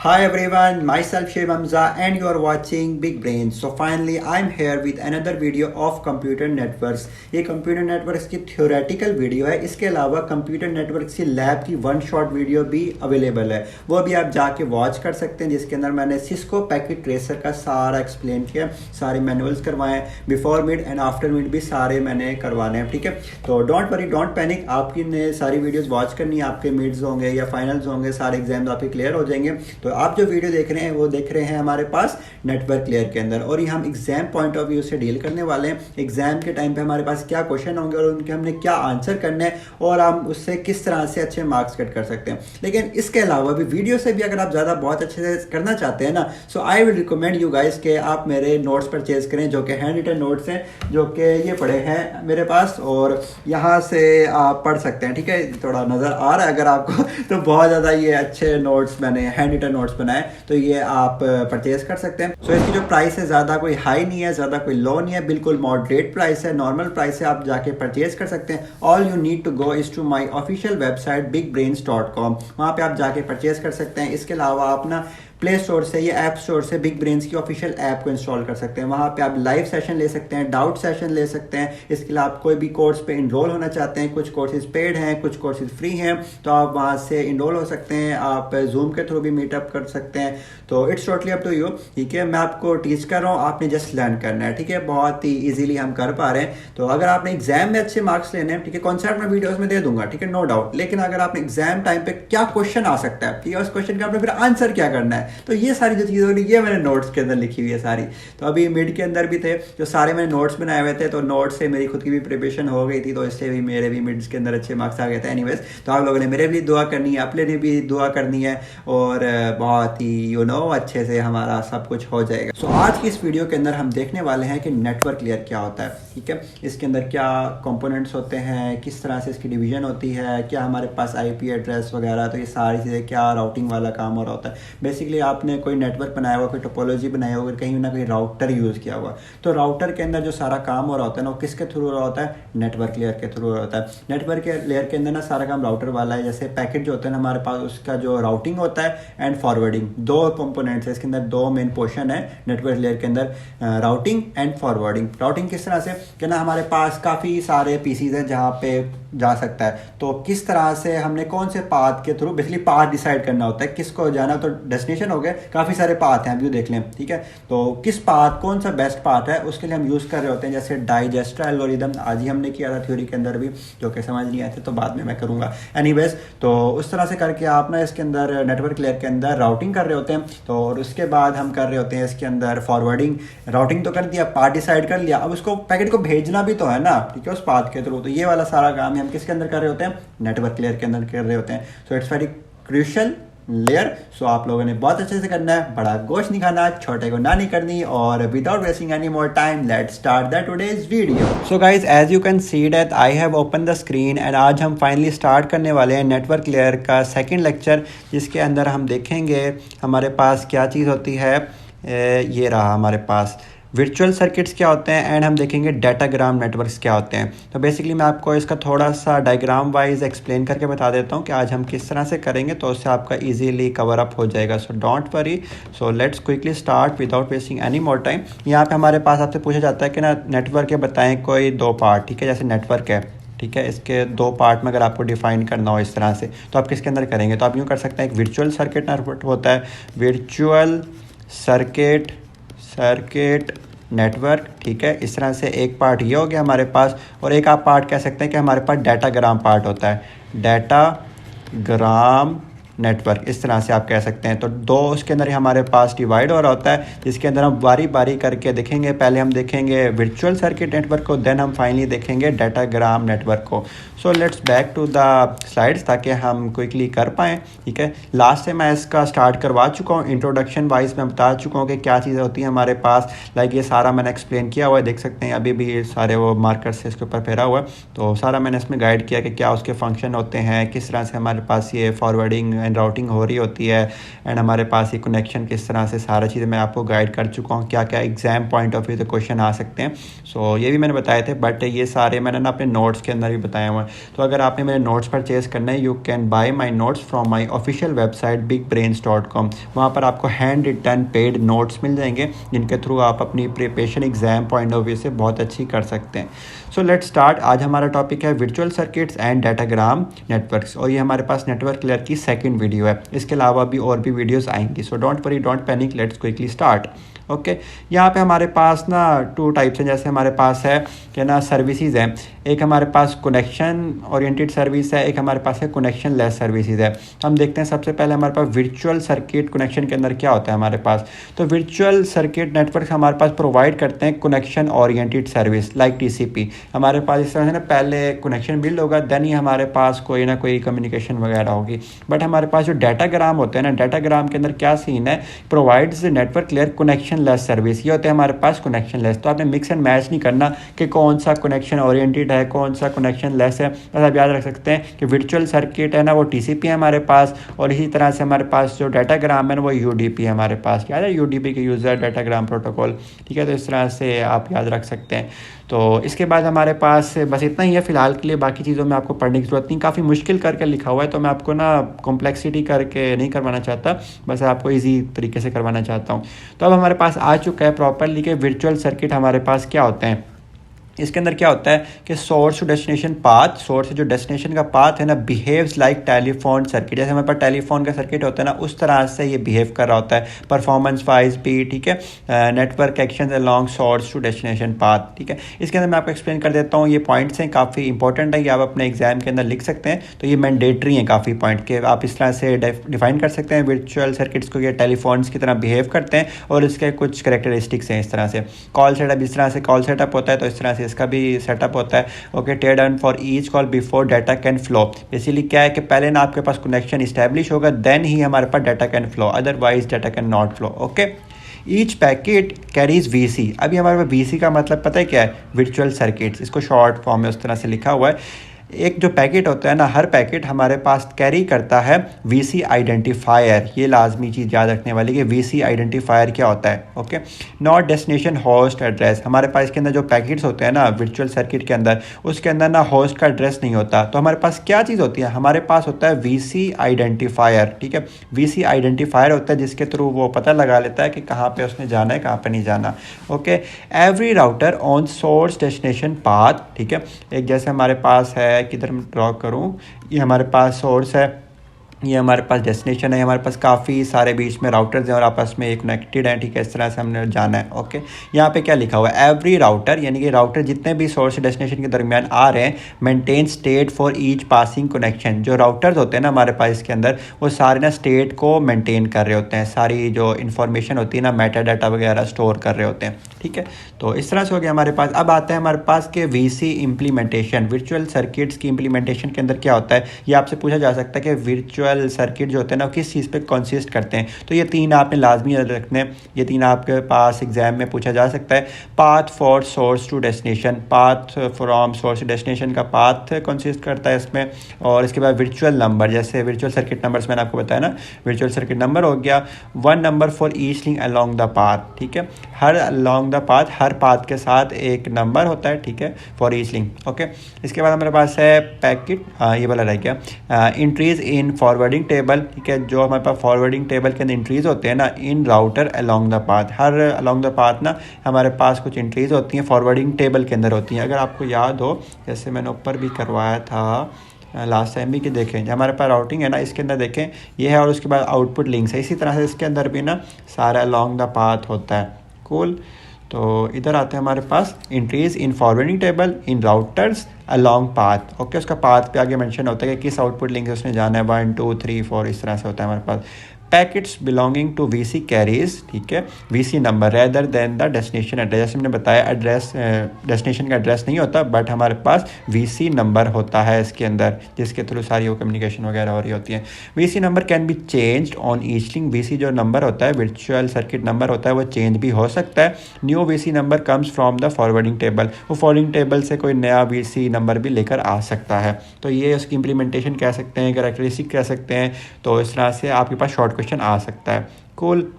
Hi everyone, myself Shiv Hamza and you are watching Big Brains. So finally I'm here with another video of computer networks. ये computer networks की theoretical video है। इसके अलावा computer networks की lab की one shot video भी available है, वो भी आप जाके वॉच कर सकते हैं, जिसके अंदर मैंने सिस्को पैकेट ट्रेसर का सारा एक्सप्लेन किया, सारे मैनुअल्स करवाए, before mid and after mid भी सारे मैंने करवाने हैं। ठीक है, तो डोंट वरी, डोंट पैनिक, आपकी ने सारी वीडियोस वॉच करनी है। आपके मिड्स होंगे या फाइनल्स होंगे, सारे एग्जाम्स आपके क्लियर हो जाएंगे। तो आप जो वीडियो देख रहे हैं वो देख रहे हैं हमारे पास नेटवर्क लेयर के अंदर, और ये हम एग्जाम पॉइंट ऑफ व्यू से डील करने वाले हैं। एग्जाम के टाइम पे हमारे पास क्या क्वेश्चन होंगे और उनके हमने क्या आंसर करने हैं और हम उससे किस तरह से अच्छे मार्क्स कट कर सकते हैं। लेकिन इसके अलावा भी वीडियो से भी अगर आप ज़्यादा बहुत अच्छे से करना चाहते हैं ना, so I will recommend you guys के आप मेरे नोट्स परचेज करें, जो कि हैंड रिटन नोट्स हैं, जो कि ये पड़े हैं मेरे पास और यहाँ से आप पढ़ सकते हैं। ठीक है, थोड़ा नज़र आ रहा है अगर आपको तो बहुत ज़्यादा ये अच्छे नोट्स मैंने हैंड रिटन नोट्स बनाए, तो ये आप परचेज कर सकते हैं। सो इसकी जो प्राइस है ज़्यादा कोई हाई नहीं है, ज़्यादा कोई लो नहीं है, बिल्कुल मॉडरेट प्राइस है, नॉर्मल प्राइस है, आप जाके परचेज कर सकते हैं। All you need to go is to my official website bigbrains.com, वहाँ पे आप जाके परचेज कर सकते हैं। इसके अलावा आप ना प्ले स्टोर से या ऐप स्टोर से बिग ब्रेन्स की ऑफिशियल ऐप को इंस्टॉल कर सकते हैं। वहाँ पे आप लाइव सेशन ले सकते हैं, डाउट सेशन ले सकते हैं। इसके अलावा आप कोई भी कोर्स पे इनरोल होना चाहते हैं, कुछ कोर्सेज पेड हैं, कुछ कोर्सेज फ्री हैं, तो आप वहाँ से इनरोल हो सकते हैं। आप जूम के थ्रू भी मीटअप कर सकते हैं। तो it's totally up to you. ठीक है, मैं आपको टीच कर रहा हूँ, आपने जस्ट लर्न करना है। ठीक है, बहुत ही ईजिली हम कर पा रहे हैं। तो अगर आपने एग्जाम में अच्छे मार्क्स लेने हैं, ठीक है, कॉन्सेप्ट मैं वीडियोस में दे दूंगा, ठीक है, नो डाउट, लेकिन अगर आपने एग्जाम टाइम पे क्या क्वेश्चन आ सकता है, ठीक है, उस क्वेश्चन का आपने फिर आंसर क्या करना है, तो ये सारी जो चीज़ें होनी, ये मैंने नोट्स के अंदर लिखी हुई है सारी। तो अभी मिड के अंदर भी थे जो सारे मैंने नोट्स बनाए हुए थे, तो नोट्स से मेरी खुद की भी प्रिपरेशन हो गई थी, तो इससे भी मेरे भी मिड्स के अंदर अच्छे मार्क्स आ गए थे। एनीवेज, तो आप लोगों ने मेरे भी दुआ करनी है, अपने ने भी दुआ करनी है, और बहुत ही अच्छे से हमारा सब कुछ हो जाएगा। सो आज की इस वीडियो के अंदर हम देखने वाले हैं कि नेटवर्क लेयर क्या होता है। ठीक है, इसके अंदर क्या कंपोनेंट्स होते हैं, किस तरह से इसकी डिवीजन होती है, क्या हमारे पास आईपी एड्रेस वगैरह, तो ये सारी चीज़ें, क्या राउटिंग वाला काम हो रहा होता है। बेसिकली आपने कोई नेटवर्क बनाया हुआ, कोई टोपोलॉजी बनाया होगा, कहीं ना कहीं राउटर यूज़ किया हुआ, तो राउटर के अंदर जो सारा काम हो रहा होता है ना, वो किसके थ्रू हो रहा होता है, नेटवर्क लेयर के थ्रू हो रहा होता है। नेटवर्क लेयर के अंदर ना सारा काम राउटर वाला है। जैसे पैकेट जो होता है ना हमारे पास, उसका जो राउटिंग होता है एंड फॉरवर्डिंग, दो कंपोनेंट्स है इसके अंदर, दो मेन पोर्शन है नेटवर्क लेयर के अंदर, राउटिंग एंड फॉरवर्डिंग। राउटिंग किस तरह से कि ना हमारे पास काफ़ी सारे पीसीज हैं जहाँ पे जा सकता है, तो किस तरह से हमने कौन से पाथ के थ्रू, बेसिकली पाथ डिसाइड करना होता है किसको जाना, तो डेस्टिनेशन हो गया, काफ़ी सारे पाथ हैं, व्यू देख लें। ठीक है, तो किस पाथ, कौन सा बेस्ट पाथ है, उसके लिए हम यूज़ कर रहे होते हैं। जैसे डाइजेस्टर एल्गोरिदम आज ही हमने किया था थ्योरी के अंदर भी, जो कि समझ नहीं आए थे, तो बाद में मैं करूँगा। एनीवेज, तो उस तरह से करके आप ना इसके अंदर नेटवर्क लेयर के अंदर राउटिंग कर रहे होते हैं, तो और उसके बाद हम कर रहे होते हैं इसके अंदर फॉरवर्डिंग। राउटिंग तो कर दिया, पाथ डिसाइड कर लिया, अब उसको पैकेट को भेजना भी तो है ना, ठीक है, उस पाथ के थ्रू। तो ये वाला सारा काम हम किसके अंदर कर रहे होते हैं, नेटवर्क लेयर के अंदर कर रहे होते हैं। So it's very crucial layer. सो आप लोगों ने बहुत अच्छे से करना है, बड़ा गोश्त नहीं खाना, छोटे को ना नहीं करनी। और without wasting any more time, let's start the today's video. So guys, as you can see that I have open the screen and आज हम फाइनली स्टार्ट करने वाले हैं नेटवर्क लेयर का सेकंड लेक्चर, जिसके अंदर हम देखेंगे हमारे पास क्या चीज़ होती है। ये रहा हमारे पास वर्चुअल सर्किट्स क्या होते हैं, एंड हम देखेंगे डाटाग्राम नेटवर्क्स क्या होते हैं। तो बेसिकली मैं आपको इसका थोड़ा सा डायग्राम वाइज एक्सप्लेन करके बता देता हूँ कि आज हम किस तरह से करेंगे, तो उससे आपका इजीली कवर अप हो जाएगा। So don't worry, so let's quickly start without wasting any more time. यहाँ पे हमारे पास आपसे पूछा जाता है कि ना नेटवर्क के बताएं कोई दो पार्ट। ठीक है, जैसे नेटवर्क है, ठीक है, इसके दो पार्ट में अगर आपको डिफाइन करना हो इस तरह से, तो आप किसके अंदर करेंगे, तो आप यूँ कर सकते हैं, एक वर्चुअल सर्किट नेटवर्क होता है, वर्चुअल सर्किट नेटवर्क। ठीक है, इस तरह से एक पार्ट ये हो गया हमारे पास, और एक आप पार्ट कह सकते हैं कि हमारे पास डाटाग्राम पार्ट होता है, डाटाग्राम नेटवर्क, इस तरह से आप कह सकते हैं। तो दो उसके अंदर ही हमारे पास डिवाइड हो रहा होता है, जिसके अंदर हम बारी बारी करके देखेंगे। पहले हम देखेंगे वर्चुअल सर्किट नेटवर्क को, देन हम फाइनली देखेंगे डाटाग्राम नेटवर्क को। So let's back to the slides ताकि हम क्विकली कर पाएँ। ठीक है, लास्ट से मैं इसका स्टार्ट करवा चुका हूँ, इंट्रोडक्शन वाइज मैं बता चुका हूँ कि क्या चीज़ें होती हैं हमारे पास। लाइक ये सारा मैंने एक्सप्लेन किया हुआ है, देख सकते हैं अभी भी सारे वो मार्कर से इसके ऊपर फेरा हुआ है, तो सारा मैंने इसमें गाइड किया कि क्या उसके फंक्शन होते हैं, किस तरह से हमारे पास ये फॉरवर्डिंग एंड राउटिंग हो रही होती है, एंड हमारे पास ये कनेक्शन किस तरह से, सारा चीज़ें मैं आपको गाइड कर चुका हूँ, क्या क्या एग्जाम पॉइंट ऑफ व्यू से क्वेश्चन आ सकते हैं। सो ये भी मैंने बताए थे, बट ये सारे मैंने ना अपने नोट्स के अंदर भी बताए हुए हैं। तो अगर आपने मेरे नोट्स परचेज करना है, you can buy my notes from my official website bigbrains.com। वहाँ पर आपको हैंड रिटन पेड नोट्स मिल जाएंगे, जिनके थ्रू आप अपनी preparation exam point of view से बहुत अच्छी कर सकते हैं। So let's start. आज हमारा टॉपिक है virtual circuits and datagram networks, और ये हमारे पास नेटवर्क लेयर की सेकंड वीडियो है। इसके अलावा भी और भी वीडियोस आएंगी, so don't worry, don't panic, let's quickly start. Okay, यहाँ पे हमारे पास ना टू टाइप्स हैं। जैसे हमारे पास है कि ना सर्विसेज हैं, एक हमारे पास कनेक्शन ओरिएंटेड सर्विस है, एक हमारे पास है कनेक्शन लेस सर्विसेज है। हम देखते हैं सबसे पहले हमारे पास वर्चुअल सर्किट कनेक्शन के अंदर क्या होता है हमारे पास। तो वर्चुअल सर्किट नेटवर्क हमारे पास प्रोवाइड करते हैं connection oriented service like TCP. हमारे पास इस तरह से ना पहले कनेक्शन बिल्ड होगा, देन ही हमारे पास कोई ना कोई कम्युनिकेशन वगैरह होगी। बट हमारे पास जो डाटाग्राम होते हैं ना, डाटाग्राम के अंदर क्या सीन है, provides network layer connection less service. ये होते हैं हमारे पास कनेक्शन लेस। तो आपने मिक्स एंड मैच नहीं करना कि कौन सा कनेक्शन ओरिएंटेड है, कौन सा कनेक्शन लेस है। बस आप याद रख सकते हैं कि वर्चुअल सर्किट है ना वो टीसीपी है हमारे पास, और इसी तरह से हमारे पास जो डाटाग्राम है ना वो यूडीपी है हमारे पास। याद है यूडीपी के यूज़र डाटाग्राम प्रोटोकॉल, ठीक है। तो इस तरह से आप याद रख सकते हैं। तो इसके बाद हमारे पास बस इतना ही है फ़िलहाल के लिए, बाकी चीज़ों में आपको पढ़ने की ज़रूरत नहीं। काफ़ी मुश्किल करके लिखा हुआ है, तो मैं आपको ना कॉम्प्लेक्सिटी करके नहीं करवाना चाहता, बस आपको इजी तरीके से करवाना चाहता हूँ। तो अब हमारे पास आ चुका है प्रॉपरली कि वर्चुअल सर्किट हमारे पास क्या होते हैं। इसके अंदर क्या होता है कि source to destination path, source से जो डेस्टिनेशन का पाथ है ना, बिहेव्स लाइक टेलीफोन सर्किट। जैसे हमारे पास टेलीफोन का सर्किट होता है ना, उस तरह से ये बिहेव कर रहा होता है, परफॉर्मेंस वाइज भी, ठीक है। Network action along source to destination path, ठीक है। इसके अंदर मैं आपको एक्सप्लेन कर देता हूँ। ये पॉइंट्स हैं, काफ़ी इंपॉर्टेंट है, ये आप अपने एग्जाम के अंदर लिख सकते हैं। तो ये मैंडेटरी हैं काफ़ी पॉइंट के, आप इस तरह से डिफाइन कर सकते हैं वर्चुअल सर्किट्स को, ये टेलीफोन्स की तरह बिहेव करते हैं, और इसके कुछ करेक्टरिस्टिक्स हैं इस तरह से। कॉल सेटअप, इस तरह से कॉल सेटअप होता है, तो इस तरह से इसका भी सेटअप होता है। Okay, tear down for each call before data can flow. Basically क्या है कि पहले ना आपके पास कनेक्शन इस्टेब्लिश होगा, देन ही हमारे पास data can flow, otherwise data can not flow. Okay, each packet carries VC. अभी हमारे पास वीसी का मतलब पता है क्या है, वर्चुअल सर्किट्स, इसको शॉर्ट फॉर्म में उस तरह से लिखा हुआ है। एक जो पैकेट होता है ना, हर पैकेट हमारे पास कैरी करता है वीसी आइडेंटिफायर। ये लाजमी चीज़ याद रखने वाली कि वीसी आइडेंटिफायर क्या होता है। Okay, not destination host address. हमारे पास इसके अंदर जो पैकेट्स होते हैं ना वर्चुअल सर्किट के अंदर, उसके अंदर ना होस्ट का एड्रेस नहीं होता। तो हमारे पास क्या चीज़ होती है, हमारे पास होता है वीसी आइडेंटिफायर, ठीक है। वीसी आइडेंटिफायर होता है जिसके थ्रू वो पता लगा लेता है कि कहाँ पे उसने जाना है, कहाँ पे नहीं जाना। Okay, every router on source destination path, ठीक है। एक जैसे हमारे पास है, किधर ड्रॉ करूं, ये हमारे पास सोर्स है, ये हमारे पास डेस्टिनेशन है, हमारे पास काफ़ी सारे बीच में राउटर्स हैं और आपस में कनेक्टेड हैं, ठीक है। इस तरह से हमने जाना है। ओके, यहाँ पे क्या लिखा हुआ है, एवरी राउटर, यानी कि राउटर जितने भी सोर्स डेस्टिनेशन के दरमियान आ रहे हैं, maintain state for each passing connection. जो राउटर्स होते हैं ना हमारे पास इसके अंदर, वो सारे ना स्टेट को मेंटेन कर रहे होते हैं, सारी जो इन्फॉर्मेशन होती है ना, मेटा डाटा वगैरह स्टोर कर रहे होते हैं, ठीक है। तो इस तरह से हो गया हमारे पास। अब आता है हमारे पास के वीसी इम्प्लीमेंटेशन, वर्चुअल सर्किट्स की इम्प्लीमेंटेशन के अंदर क्या होता है, ये आपसे पूछा जा सकता है कि वर्चुअल सर्किट जो होते हैं ना किस चीज़ पे कंसिस्ट करते हैं। तो ये तीन आपने लाजमी याद रखने हैं, ये तीन आपके पास एग्जाम में पूछा जा सकता है। Path for source to destination, path from source to destination का पाथ कंसिस्ट करता है इसमें। और इसके बाद वर्चुअल नंबर, जैसे वर्चुअल सर्किट नंबर्स मैंने आपको बताया ना, वर्चुअल सर्किट नंबर हो गया 1 number for each link along the path, ठीक है। हर अलॉन्ग द पाथ, हर पाथ के साथ एक नंबर होता है, ठीक है, फॉर ईच लिंक। ओके, इसके बाद हमारे पास है पैकेट, ये वाला रह गया, इंट्रीज इन फॉरवर्डिंग टेबल, ठीक है। जो हमारे पास फॉरवर्डिंग टेबल के अंदर इंट्रीज होते हैं ना in router along the path, हर अलॉन्ग द पाथ ना हमारे पास कुछ इंट्रीज होती हैं फॉरवर्डिंग टेबल के अंदर होती हैं। अगर आपको याद हो, जैसे मैंने ऊपर भी करवाया था लास्ट टाइम भी, कि देखें हमारे पास राउटिंग है ना, इसके अंदर देखें ये है, और उसके बाद आउटपुट लिंक्स है। इसी तरह से इसके अंदर भी ना सारा अलॉन्ग द पाथ होता है। कूल, तो इधर आते हैं हमारे पास entries in forwarding table in routers along path. Okay, उसका पाथ पे आगे मेंशन होता है कि किस आउटपुट लिंक से उसने जाना है, 1 2 3 4, इस तरह से होता है हमारे पास। Packets belonging to VC carries, ठीक है, VC number rather than the destination address. जैसे हमने बताया एड्रेस डेस्टिनेशन का एड्रेस नहीं होता, बट हमारे पास वीसी नंबर होता है इसके अंदर, जिसके थ्रू सारी वो कम्युनिकेशन वगैरह हो रही होती है। VC number can be changed on each link. VC जो नंबर होता है, वर्चुअल सर्किट नंबर होता है, वो चेंज भी हो सकता है। New VC number comes from the forwarding table. वो फॉरवर्डिंग टेबल से कोई नया वीसी नंबर भी लेकर आ सकता है। तो ये उसकी इम्प्लीमेंटेशन कह सकते हैं, कैरेक्टरिस्टिक कह सकते हैं। तो इस तरह से आपके पास शॉर्ट क्वेश्चन आ सकता है। कूल।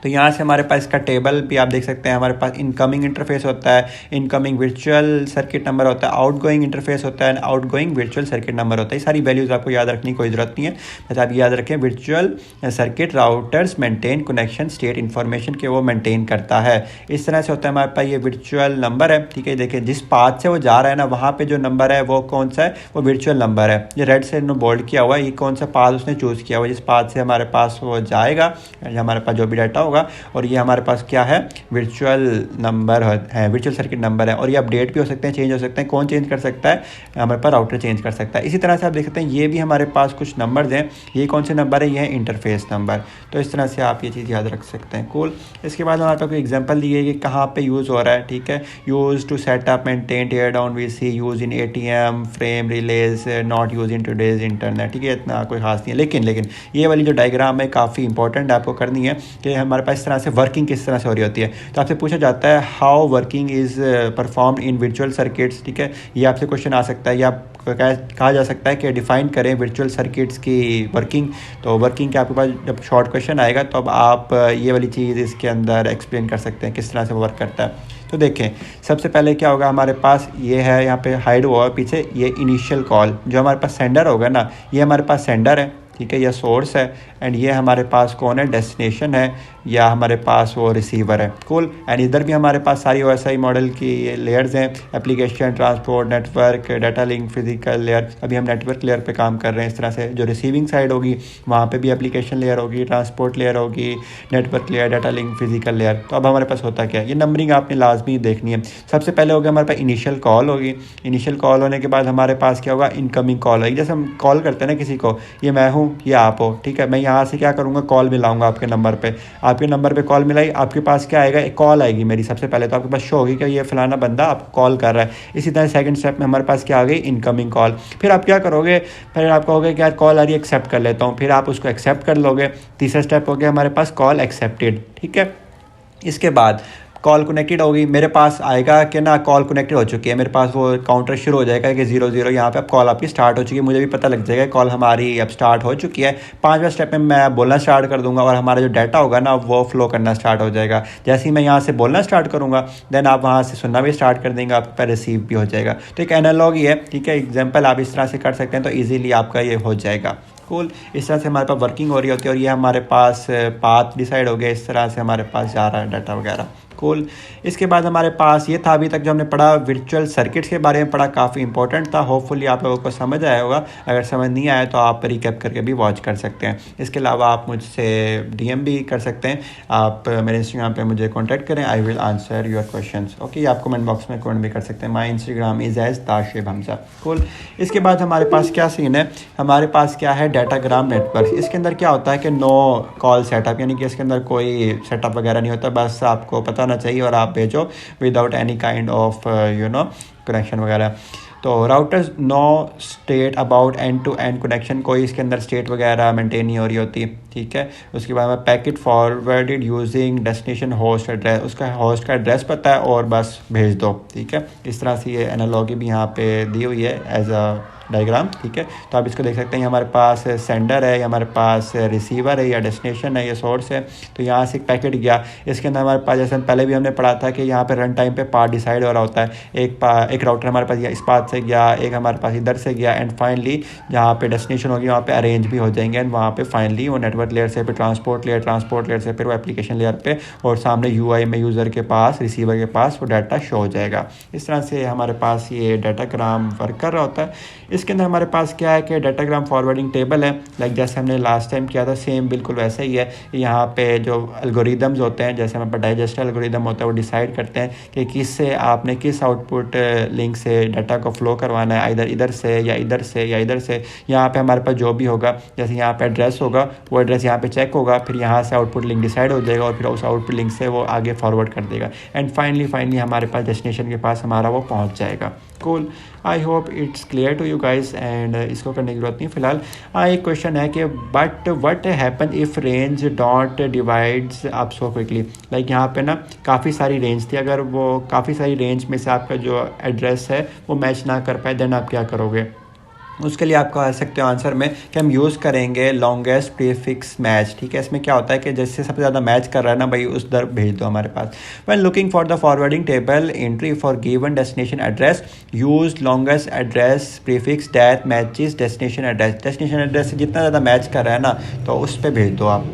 तो यहाँ से हमारे पास इसका टेबल भी आप देख सकते हैं। हमारे पास इनकमिंग इंटरफेस होता है, इनकमिंग वर्चुअल सर्किट नंबर होता है, आउटगोइंग इंटरफेस होता है, आउटगोइंग वर्चुअल सर्किट नंबर होता है। ये सारी वैल्यूज़ आपको याद रखने की कोई ज़रूरत नहीं है, बस आप याद रखें virtual circuit routers maintain connection state information के वो मेंटेन करता है। इस तरह से होता है हमारे पास ये वर्चुअल नंबर है, ठीक है। देखिए जिस पाथ से वो जा रहा है ना, वहाँ पर जो नंबर है वो कौन सा है, वो वर्चुअल नंबर है। ये रेड से बोल्ड किया हुआ है, ये कौन सा पाथ उसने चूज़ किया हुआ, जिस पाथ से हमारे पास वो जाएगा, हमारे पास जो भी डाटा होगा। और ये हमारे पास क्या है, वर्चुअल नंबर है, वर्चुअल सर्किट नंबर है। और ये अपडेट भी हो सकते हैं, चेंज हो सकते हैं। कौन चेंज कर सकता है, हमारे पास राउटर चेंज कर सकता है। इसी तरह से आप देख सकते हैं ये भी हमारे पास कुछ नंबर्स हैं। ये कौन से नंबर है, ये है इंटरफेस नंबर। तो इस तरह से आप ये चीज़ याद रख सकते हैं। कूल। इसके बाद हमारे पास कोई एग्जांपल दिए है कि कहाँ पे यूज़ हो रहा है, ठीक है। Use to setup maintain tear down VC, use in ATM frame relay, not use in today's internet, ठीक है। इतना कोई खास नहीं है, लेकिन ये वाली जो डायग्राम है काफ़ी इंपॉर्टेंट आपको करनी है कि हमारे पास इस तरह से वर्किंग किस तरह से हो रही होती है। तो आपसे पूछा जाता है how working is performed in virtual circuits, ठीक है। ये आपसे क्वेश्चन आ सकता है, या कहा जा सकता है कि डिफाइन करें वर्चुअल सर्किट्स की वर्किंग। तो वर्किंग के आपके पास जब शॉर्ट क्वेश्चन आएगा तो अब आप ये वाली चीज़ इसके अंदर एक्सप्लेन कर सकते हैं किस तरह से वर्क करता है। तो देखें सबसे पहले क्या होगा, हमारे पास ये है, यहाँ पे हाइड हुआ है पीछे, ये इनिशियल कॉल। जो हमारे पास सेंडर होगा ना, ये हमारे पास सेंडर है, ठीक है, यह सोर्स है। एंड ये हमारे पास कौन है, डेस्टिनेशन है, या हमारे पास वो रिसीवर है। कूल। एंड इधर भी हमारे पास सारी OSI मॉडल की लेयर्स हैं, application, transport, network, data link, physical layer. अभी हम नेटवर्क लेयर पे काम कर रहे हैं। इस तरह से जो रिसीविंग साइड होगी वहाँ पे भी एप्लीकेशन लेयर होगी, ट्रांसपोर्ट लेयर होगी, network layer, data link, physical layer. तो अब हमारे पास होता क्या है, ये नंबरिंग आपने लाजमी देखनी है। सबसे पहले होगा हमारे पास इनिशियल कॉल होगी। इनिशियल कॉल होने के बाद हमारे पास क्या होगा, इनकमिंग कॉल होगी। जैसे हम कॉल करते हैं ना किसी को, ये मैं हूँ, ये आप हो, ठीक है। मैं यहाँ से क्या करूँगा, कॉल मिलाऊंगा आपके नंबर पे। आपके नंबर पे कॉल मिलाई, आपके पास क्या आएगा, एक कॉल आएगी मेरी। सबसे पहले तो आपके पास शो होगी कि ये फलाना बंदा आपको कॉल कर रहा है। इसी तरह सेकंड स्टेप में हमारे पास क्या आ गई, इनकमिंग कॉल। फिर आप क्या करोगे, फिर आप कहोगे कि यार कॉल आ रही है, एक्सेप्ट कर लेता हूँ। फिर आप उसको एक्सेप्ट कर लोगे। तीसरा स्टेप हो गया हमारे पास कॉल एक्सेप्टेड, ठीक है। इसके बाद कॉल कनेक्टेड होगी, मेरे पास आएगा कि ना कॉल कनेक्टेड हो चुकी है, मेरे पास वो काउंटर शुरू हो जाएगा कि 00 यहाँ पे अब कॉल आपकी स्टार्ट हो चुकी है। मुझे भी पता लग जाएगा कॉल हमारी अब स्टार्ट हो चुकी है। पांचवा स्टेप में मैं बोलना स्टार्ट कर दूंगा और हमारा जो डाटा होगा ना वो फ्लो करना स्टार्ट हो जाएगा। जैसे ही मैं यहाँ से बोलना स्टार्ट करूँगा देन आप वहाँ से सुनना भी स्टार्ट कर देंगे, आपके पास रिसीव भी हो जाएगा। तो एक एनालॉग ही है, ठीक है। एग्जाम्पल आप इस तरह से कर सकते हैं तो ईजिली आपका ये हो जाएगा। कूल। इस तरह से हमारे पास वर्किंग हो रही होती है और ये हमारे पास पाथ डिसाइड हो गया, इस तरह से हमारे पास जा रहा है डाटा वगैरह। कूल। इसके बाद हमारे पास ये था अभी तक जो हमने पढ़ा वर्चुअल सर्किट्स के बारे में पढ़ा, काफ़ी इंपॉर्टेंट था। होपफुली आप लोगों को समझ आया होगा। अगर समझ नहीं आया तो आप रिकैप करके भी वॉच कर सकते हैं। इसके अलावा आप मुझसे DM भी कर सकते हैं। आप मेरे इंस्टाग्राम पे मुझे कॉन्टैक्ट करें, I will answer your questions. Okay, आप कमेंट बॉक्स में कमेंट भी कर सकते हैं। My Instagram is as Tashib Hamza. Cool. इसके बाद हमारे पास क्या सीन है, हमारे पास क्या है, डाटाग्राम नेटवर्क। इसके अंदर क्या होता है कि नो कॉल सेटअप, यानी कि इसके अंदर कोई सेटअप वगैरह नहीं होता, बस आपको पता होना चाहिए और आप भेजो without any kind of connection वगैरह। तो routers no state about end to end connection, कोई इसके अंदर स्टेट वगैरह मेंटेन नहीं हो रही होती, ठीक है। उसके बाद में packet forwarded using destination host address, उसका होस्ट का एड्रेस पता है और बस भेज दो, ठीक है। इस तरह से ये एनालॉगी भी यहाँ पे दी हुई है एज अ डायग्राम, ठीक है। तो आप इसको देख सकते हैं, हमारे पास सेंडर है, हमारे पास रिसीवर है या डेस्टिनेशन है, ये सोर्स है। तो यहाँ से एक पैकेट गया, इसके अंदर हमारे पास जैसे पहले भी हमने पढ़ा था कि यहाँ पे रन टाइम पे पाथ डिसाइड हो रहा होता है। एक राउटर हमारे पास इस पाथ से गया, एक हमारे पास इधर से गया, एंड फाइनली जहाँ पे डेस्टिनेशन होगी वहाँ पे अरेंज भी हो जाएंगे। एंड वहाँ पे फाइनली वो नेटवर्क लेयर से फिर ट्रांसपोर्ट लेयर से फिर वो एप्लीकेशन लेयर पे, और सामने UI में यूज़र के पास, रिसीवर के पास वो डाटा शो हो जाएगा। इस तरह से हमारे पास ये डाटाग्राम वर्क कर रहा होता है। इसके अंदर हमारे पास क्या है कि डाटाग्राम फॉरवर्डिंग टेबल है, लाइक जैसे हमने लास्ट टाइम किया था सेम बिल्कुल वैसा ही है। यहाँ पे जो एल्गोरिदम्स होते हैं, जैसे हमारे पास डाइजेस्टर एल्गोरिदम होता है, वो डिसाइड करते हैं कि किससे आपने किस आउटपुट लिंक से डाटा को फ्लो करवाना है, इधर इधर से या इधर से या इधर से। यहाँ पे हमारे पास जो भी होगा, जैसे यहाँ पे एड्रेस होगा, वो एड्रेस यहाँ पे चेक होगा, फिर यहाँ से आउटपुट लिंक डिसाइड हो जाएगा और फिर उस आउटपुट लिंक से वो आगे फॉरवर्ड कर देगा एंड फाइनली हमारे पास डेस्टिनेशन के पास हमारा वो पहुँच जाएगा। Cool, I hope it's clear to you guys and इसको करने की जरूरत नहीं फिलहाल। एक क्वेश्चन है कि but what happen if range dot divides up so quickly. Like यहाँ पे ना काफ़ी सारी रेंज थी, अगर वो काफ़ी सारी रेंज में से आपका जो एड्रेस है वो मैच ना कर पाए, देन आप क्या करोगे? उसके लिए आप कह सकते हो आंसर में कि हम यूज़ करेंगे लॉन्गेस्ट प्रीफिक्स मैच। ठीक है, इसमें क्या होता है कि जैसे सबसे ज़्यादा मैच कर रहा है ना भाई, उस दर भेज दो हमारे पास। When looking for the forwarding table entry for given destination address use longest address prefix that matches destination address. Destination address से जितना ज़्यादा मैच कर रहा है ना, तो उस पर भेज दो आप।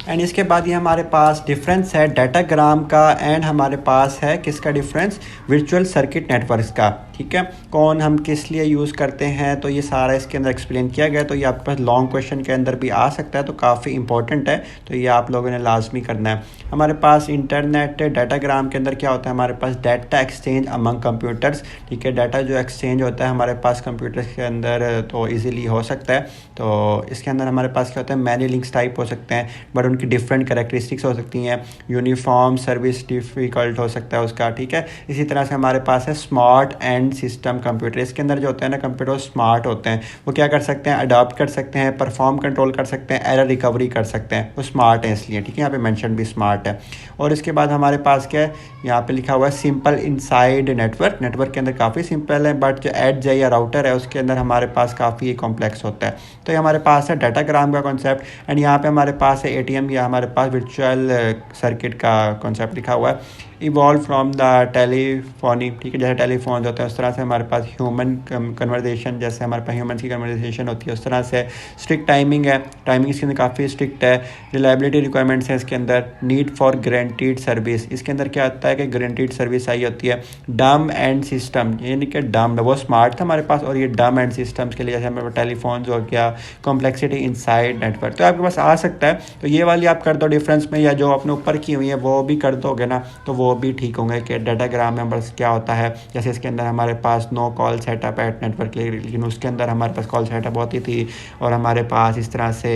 एंड इसके बाद ये हमारे पास डिफरेंस है डाटाग्राम का एंड हमारे पास है किसका डिफरेंस, वर्चुअल सर्किट नेटवर्क्स का। ठीक है, कौन हम किस लिए यूज़ करते हैं, तो ये सारा इसके अंदर एक्सप्लेन किया गया। तो ये आपके पास लॉन्ग क्वेश्चन के अंदर भी आ सकता है, तो काफ़ी इंपॉर्टेंट है, तो ये आप लोगों ने लाजमी करना है। हमारे पास इंटरनेट डाटाग्राम के अंदर क्या होता है, हमारे पास डाटा एक्सचेंज अमंग कंप्यूटर्स। ठीक है, डाटा जो एक्सचेंज होता है हमारे पास कंप्यूटर्स के अंदर तो ईजिली हो सकता है। तो इसके अंदर हमारे पास क्या होता है, मैनी लिंक्स टाइप हो सकते हैं, बट उनकी डिफरेंट कैरेक्टरिस्टिक्स हो सकती हैं। यूनिफॉर्म सर्विस डिफ़िकल्ट हो सकता है उसका। ठीक है, इसी तरह से हमारे पास है स्मार्ट एंड सिस्टम कंप्यूटर। इसके अंदर जो होता है ना, कंप्यूटर स्मार्ट होते हैं, वो क्या कर सकते हैं, अडॉप्ट कर सकते हैं, परफॉर्म कंट्रोल कर सकते हैं, एरर रिकवरी कर सकते हैं, वो स्मार्ट है इसलिए। ठीक है, यहाँ पे मेंशन भी स्मार्ट है। और इसके बाद हमारे पास क्या है, यहाँ पे लिखा हुआ है सिंपल इनसाइड नेटवर्क। नेटवर्क के अंदर काफ़ी सिंपल है, बट जो एज है या राउटर है उसके अंदर हमारे पास काफ़ी कॉम्प्लेक्स होता है। तो ये हमारे पास है डाटाग्राम का कॉन्सेप्ट एंड यहाँ पे हमारे पास है ATM या हमारे पास वर्चुअल सर्किट का कॉन्सेप्ट लिखा हुआ है। Evolve from the telephony. ठीक है, जैसे टेलीफोन होता है उस तरह से हमारे पास ह्यूमन कन्वर्जेशन, जैसे हमारे पास ह्यूमन की कन्वर्जेशन होती है उस तरह से। स्ट्रिक्ट टाइमिंग है, टाइमिंग इसके अंदर काफ़ी स्ट्रिक्ट है। रिलायबिलिटी रिक्वायरमेंट्स है इसके अंदर। नीड फॉर गारंटीड सर्विस, इसके अंदर क्या होता है कि गारंटीड सर्विस आई होती है। डम एंड सिस्टम, यानी कि डम वो स्मार्ट था हमारे पास, और ये डम एंड सिस्टम्स के लिए जैसे हमारे पास टेलीफोन हो गया। कॉम्प्लेक्सिटी इनसाइड नेटवर्क, तो आपके पास आ सकता है। तो ये वाली आप कर दो डिफरेंस में, या जो आपने ऊपर की हुई है वो भी कर दोगे ना, तो वो भी ठीक होंगे कि डाटाग्राम में बस क्या होता है। जैसे इसके अंदर हमारे पास no call setup at network, लेकिन उसके अंदर हमारे पास कॉल सेटअप होती थी। और हमारे पास इस तरह से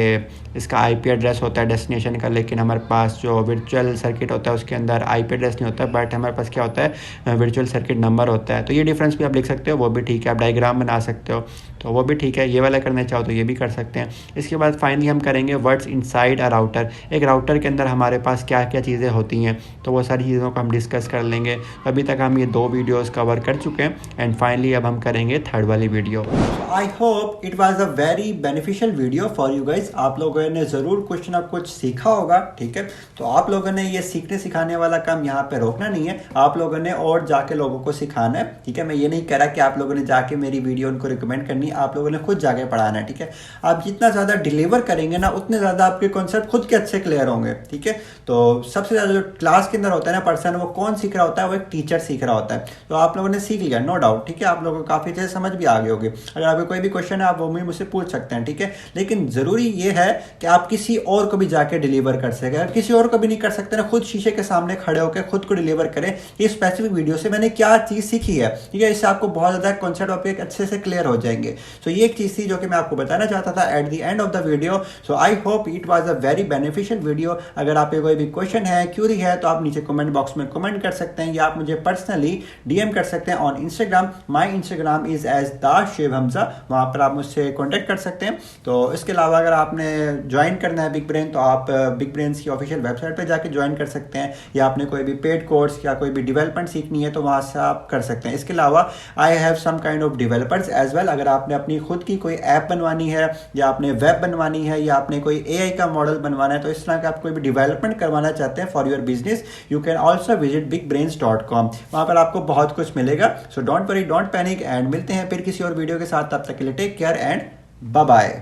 इसका IP एड्रेस होता है डेस्टिनेशन का, लेकिन हमारे पास जो वर्चुअल सर्किट होता है उसके अंदर IP एड्रेस नहीं होता, बट हमारे पास क्या होता है, वर्चुअल सर्किट नंबर होता है। तो ये डिफरेंस भी आप लिख सकते हो, वो भी ठीक है। आप डायग्राम बना सकते हो, तो वो भी ठीक है। ये वाला करना चाहो तो ये भी कर सकते हैं। इसके बाद फाइनली हम करेंगे वर्ड्स इनसाइड अ राउटर। एक राउटर के अंदर हमारे पास क्या क्या चीज़ें होती हैं, तो वो सारी चीज़ों को हम डिस्कस कर लेंगे। अभी तक हम ये 2 वीडियोस कवर कर चुके हैं एंड फाइनली अब हम करेंगे थर्ड वाली video. I hope it was a very beneficial video for you guys. आप लोगों ने ज़रूर कुछ ना कुछ सीखा होगा। ठीक है, तो आप लोगों ने ये सीखने सिखाने वाला काम यहाँ पे रोकना नहीं है, आप लोगों ने और जाके लोगों को सिखाना है। ठीक है, मैं ये नहीं कह रहा कि आप लोगों ने जाके मेरी वीडियो उनको रिकमेंड करनी, आप लोगों ने खुद जाके पढ़ाना है। ठीक है, आप जितना ज़्यादा डिलीवर करेंगे ना, उतने ज़्यादा आपके कॉन्सेप्ट खुद के अच्छे क्लियर होंगे। ठीक है, तो सबसे ज़्यादा जो क्लास के अंदर होता है ना पर्सन, वो कौन सीख रहा होता है, वो एक टीचर सीख रहा होता है। तो आप लोगों ने सीख लिया, नो डाउट। ठीक है, आप लोगों को काफ़ी अच्छे से समझ भी आ गई होगी। अगर आपको कोई भी क्वेश्चन है आप वो भी मुझसे पूछ सकते हैं। ठीक है, लेकिन ज़रूरी ये है कि आप किसी और को भी जाके डिलीवर कर सकें। अगर किसी और को भी नहीं कर सकते ना, खुद शीशे के सामने खड़े होकर खुद को डिलीवर करें, ये स्पेसिफिक वीडियो से मैंने क्या चीज़ सीखी है। ठीक है, इससे आपको बहुत ज़्यादा कॉन्सेप्ट टॉपिक अच्छे से क्लियर हो जाएंगे। सो ये एक चीज़ थी जो कि मैं आपको बताना चाहता था at the end of the video. So I hope it was a very beneficial video. अगर आपके कोई भी क्वेश्चन है, क्यूरी है, तो आप नीचे कमेंट बॉक्स में कमेंट कर सकते हैं, या आप मुझे पर्सनली DM कर सकते हैं on Instagram. My Instagram is as Tashib Hamza, वहाँ पर आप मुझसे कॉन्टैक्ट कर सकते हैं। तो इसके अलावा अगर आपने ज्वाइन करना है बिग ब्रेन, तो आप बिग ब्रेन्स की ऑफिशियल वेबसाइट पर जाके ज्वाइन कर सकते हैं, या आपने कोई भी पेड कोर्स या कोई भी डेवलपमेंट सीखनी है तो वहाँ से आप कर सकते हैं। इसके अलावा I have some kind of developers as well. अगर आपने अपनी खुद की कोई ऐप बनवानी है, या आपने वेब बनवानी है, या आपने कोई AI का मॉडल बनवाना है, तो इस तरह का आप कोई भी डेवलपमेंट करवाना चाहते हैं for your business, you can also visit bigbrains.com। वहाँ पर आपको बहुत कुछ मिलेगा। So don't worry, don't panic, and मिलते हैं फिर किसी और वीडियो के साथ। तब तक के लिए take care and bye bye.